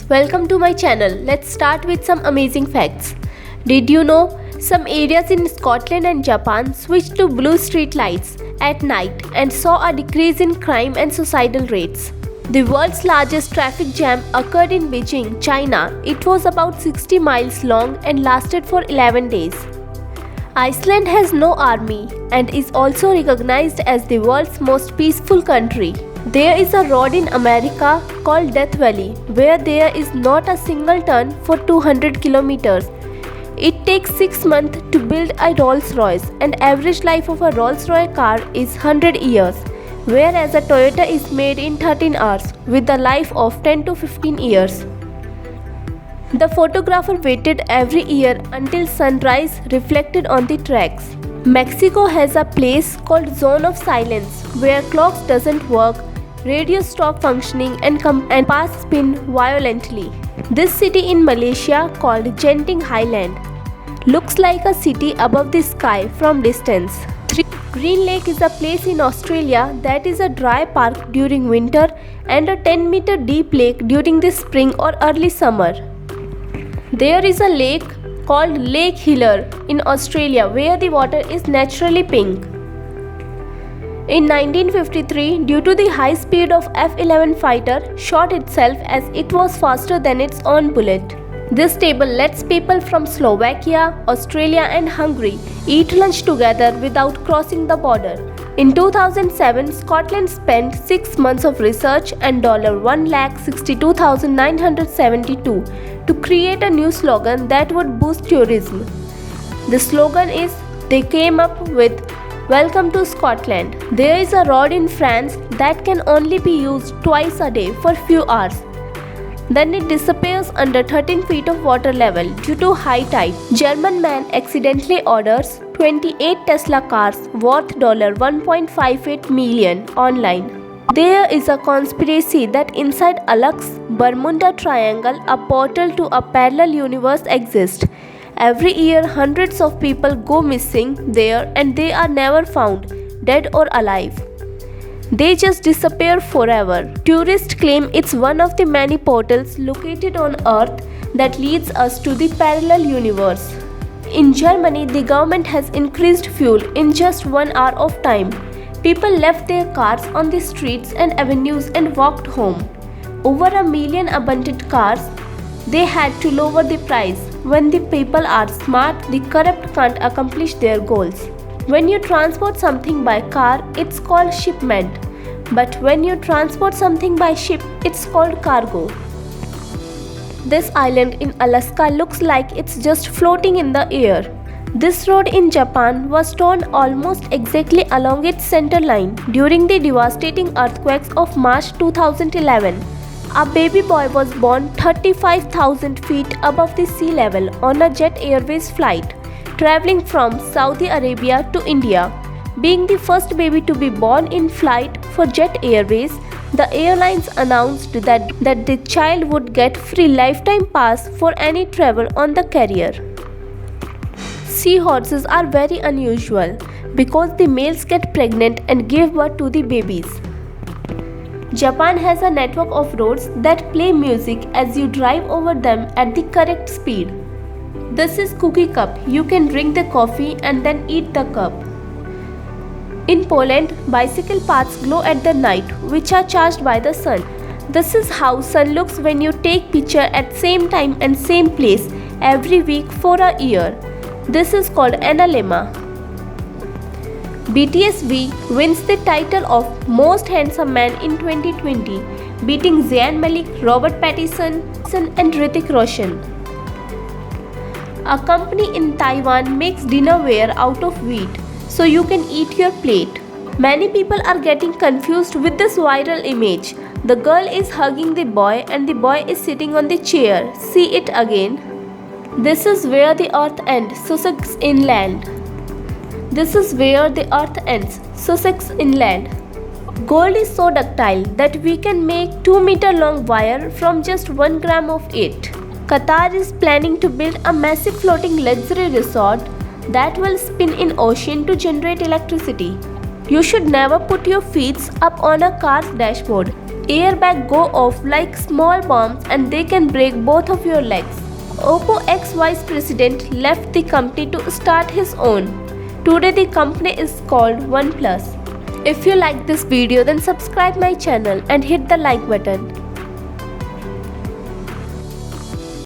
Welcome to my channel. Let's start with some amazing facts. Did you know some areas in Scotland and Japan switched to blue street lights at night and saw a decrease in crime and suicidal rates? The world's largest traffic jam occurred in Beijing, China. It was about 60 miles long and lasted for 11 days. Iceland has no army and is also recognized as the world's most peaceful country. There is a road in America called Death Valley where there is not a single turn for 200 kilometers. It takes 6 months to build a Rolls-Royce, and average life of a Rolls-Royce car is 100 years, whereas a Toyota is made in 13 hours with a life of 10 to 15 years. The photographer waited every year until sunrise reflected on the tracks. Mexico has a place called Zone of Silence where clocks doesn't work, radios stop functioning and compass spin violently. This city in Malaysia called Genting Highland looks like a city above the sky from distance. Green Lake is a place in Australia that is a dry park during winter and a 10-meter deep lake during the spring or early summer. There is a lake called Lake Hiller in Australia where the water is naturally pink. In 1953, due to the high speed of F-11 fighter, shot itself as it was faster than its own bullet. This table lets people from Slovakia, Australia and Hungary eat lunch together without crossing the border. In 2007, Scotland spent 6 months of research and $1,62,972 to create a new slogan that would boost tourism. The slogan is, they came up with, "Welcome to Scotland." There is a road in France that can only be used twice a day for few hours. Then it disappears under 13 feet of water level due to high tide. German man accidentally orders 28 Tesla cars worth $1.58 million online. There is a conspiracy that inside Alux Bermuda Triangle, a portal to a parallel universe exists. Every year, hundreds of people go missing there and they are never found, dead or alive. They just disappear forever. Tourists claim it's one of the many portals located on Earth that leads us to the parallel universe. In Germany, the government has increased fuel in just 1 hour of time. People left their cars on the streets and avenues and walked home. Over 1 million abandoned cars. They had to lower the price. When the people are smart, the corrupt can't accomplish their goals. When you transport something by car, it's called shipment. But when you transport something by ship, it's called cargo. This island in Alaska looks like it's just floating in the air. This road in Japan was torn almost exactly along its center line during the devastating earthquakes of March 2011. A baby boy was born 35,000 feet above the sea level on a Jet Airways flight, traveling from Saudi Arabia to India. Being the first baby to be born in flight for Jet Airways, the airlines announced that the child would get free lifetime pass for any travel on the carrier. Seahorses are very unusual because the males get pregnant and give birth to the babies. Japan has a network of roads that play music as you drive over them at the correct speed. This is cookie cup. You can drink the coffee and then eat the cup. In Poland, bicycle paths glow at the night, which are charged by the sun. This is how sun looks when you take picture at same time and same place every week for a year. This is called analemma. BTS V wins the title of Most Handsome Man in 2020, beating Zayn Malik, Robert Pattinson and Hrithik Roshan. A company in Taiwan makes dinnerware out of wheat, so you can eat your plate. Many people are getting confused with this viral image. The girl is hugging the boy and the boy is sitting on the chair. See it again. This is where the earth ends, Sussex Inland. This is where the earth ends, Sussex Inland. Gold is so ductile that we can make 2-meter long wire from just 1 gram of it. Qatar is planning to build a massive floating luxury resort that will spin in ocean to generate electricity. You should never put your feet up on a car's dashboard. airbag go off like small bombs and they can break both of your legs. Oppo ex-vice president left the company to start his own. Today the company is called OnePlus. If you like this video, then subscribe my channel and hit the like button.